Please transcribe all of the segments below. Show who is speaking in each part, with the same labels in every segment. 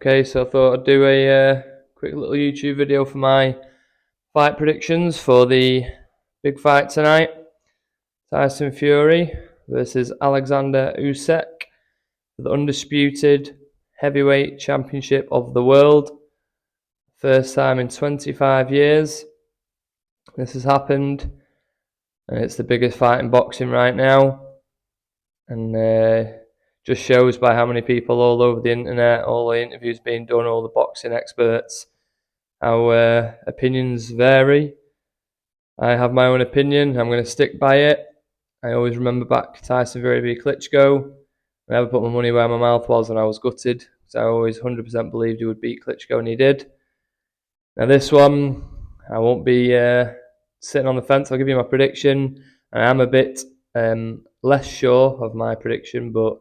Speaker 1: Okay, so I thought I'd do a quick little YouTube video for my fight predictions for the big fight tonight. Tyson Fury versus Alexander Usyk for the undisputed heavyweight championship of the world. First time in 25 years this has happened, and it's the biggest fight in boxing right now. And just shows by how many people all over the internet, all the interviews being done, all the boxing experts, how opinions vary. I have my own opinion. I'm going to stick by it. I always remember back Tyson Fury v Klitschko. I never put my money where my mouth was, and I was gutted because I always 100% believed he would beat Klitschko, and he did. Now this one, I won't be sitting on the fence. I'll give you my prediction. I am a bit less sure of my prediction, but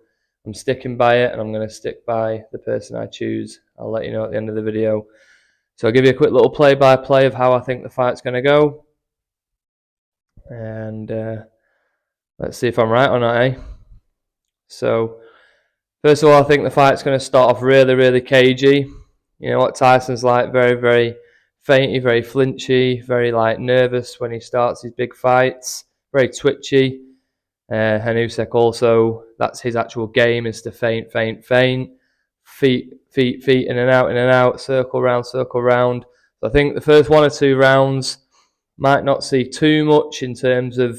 Speaker 1: I'm sticking by it, and I'm going to stick by the person I choose. I'll let you know at the end of the video. So I'll give you a quick little play-by-play of how I think the fight's going to go. And let's see if I'm right or not, eh? So, first of all, I think the fight's going to start off really, really cagey. You know what Tyson's like, very, very feinty, very flinchy, very nervous when he starts his big fights, very twitchy. And Usyk also, that's his actual game, is to feint, feet, in and out, circle round. So I think the first one or two rounds might not see too much in terms of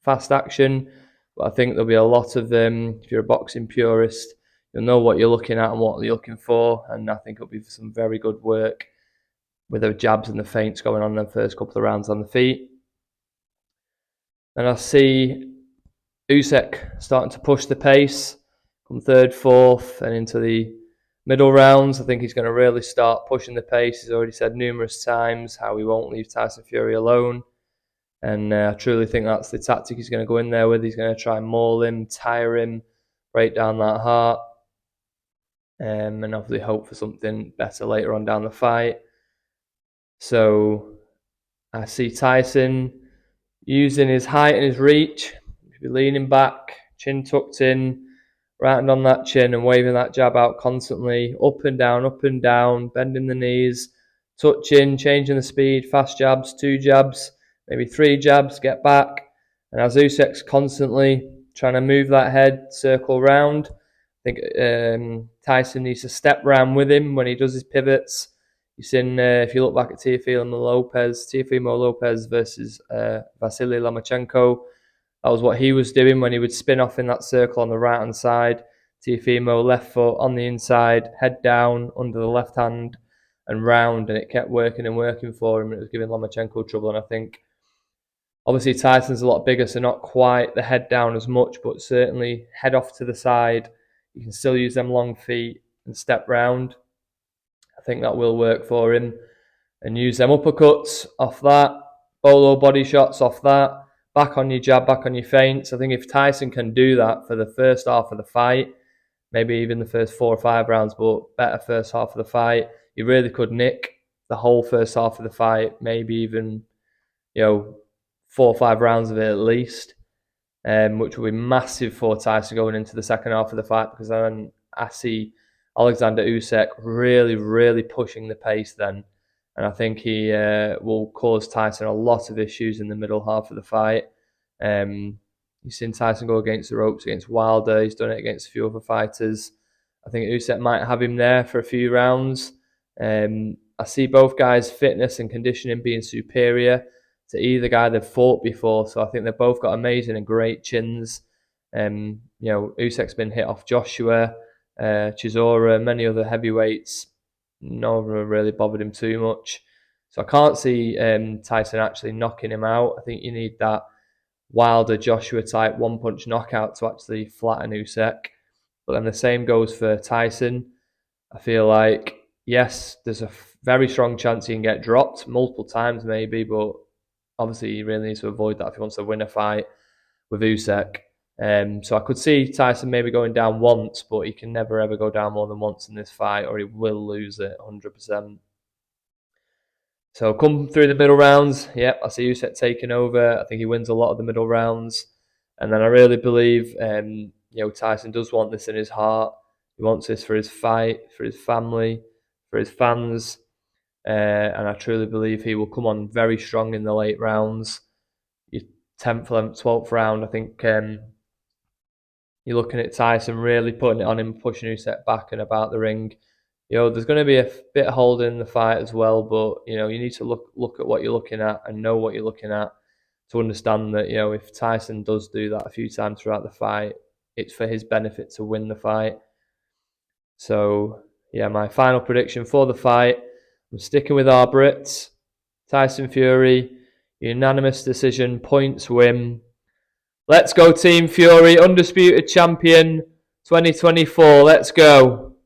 Speaker 1: fast action, but I think there'll be a lot of them. If you're a boxing purist, you'll know what you're looking at and what you're looking for, and I think it'll be some very good work with the jabs and the feints going on in the first couple of rounds on the feet. And I see Usyk starting to push the pace from third, fourth, and into the middle rounds. I think he's going to really start pushing the pace. He's already said numerous times how he won't leave Tyson Fury alone. And I truly think that's the tactic he's going to go in there with. He's going to try and maul him, tire him, break down that heart, and obviously hope for something better later on down the fight. So I see Tyson using his height and his reach, leaning back, chin tucked in, right on that chin and waving that jab out constantly, up and down, bending the knees, touching, changing the speed, fast jabs, two jabs, maybe three jabs, get back. And as Usyk's constantly trying to move that head, circle round, I think Tyson needs to step round with him when he does his pivots. You've seen, if you look back at Teofimo Lopez versus Vasily Lomachenko, that was what he was doing when he would spin off in that circle on the right hand side. Teofimo left foot on the inside, head down under the left hand and round, and it kept working and working for him. It was giving Lomachenko trouble, and I think obviously Tyson's a lot bigger, so not quite the head down as much, but certainly head off to the side. You can still use them long feet and step round. I think that will work for him. And use them uppercuts off that, bolo body shots off that, back on your jab, back on your feints. I think if Tyson can do that for the first half of the fight, maybe even the first 4 or 5 rounds, but better first half of the fight, he really could nick the whole first half of the fight, maybe even 4 or 5 rounds of it at least, which will be massive for Tyson going into the second half of the fight, because then I see Alexander Usyk really, really pushing the pace then. And I think he will cause Tyson a lot of issues in the middle half of the fight. You've seen Tyson go against the ropes against Wilder. He's done it against a few other fighters. I think Usyk might have him there for a few rounds. I see both guys' fitness and conditioning being superior to either guy they've fought before. So I think they've both got amazing and great chins. Usyk's been hit off Joshua, Chisora, many other heavyweights. None of them have really bothered him too much. So I can't see Tyson actually knocking him out. I think you need that Wilder Joshua type one-punch knockout to actually flatten Usyk. But then the same goes for Tyson. I feel like, yes, there's a very strong chance he can get dropped multiple times maybe, but obviously he really needs to avoid that if he wants to win a fight with Usyk. So I could see Tyson maybe going down once, but he can never ever go down more than once in this fight, or he will lose it 100%. So come through the middle rounds, yep, I see Usyk taking over. I think he wins a lot of the middle rounds, and then I really believe Tyson does want this in his heart. He wants this for his fight, for his family, for his fans. And I truly believe he will come on very strong in the late rounds. Your 10th, 11th, 12th round, I think you're looking at Tyson really putting it on him, pushing Usyk back and about the ring. There's going to be a bit of holding in the fight as well, but you need to look at what you're looking at and know what you're looking at to understand that if Tyson does do that a few times throughout the fight, it's for his benefit to win the fight. So yeah, my final prediction for the fight, I'm sticking with our Brits. Tyson Fury, unanimous decision, points win. Let's go Team Fury, undisputed champion 2024. Let's go.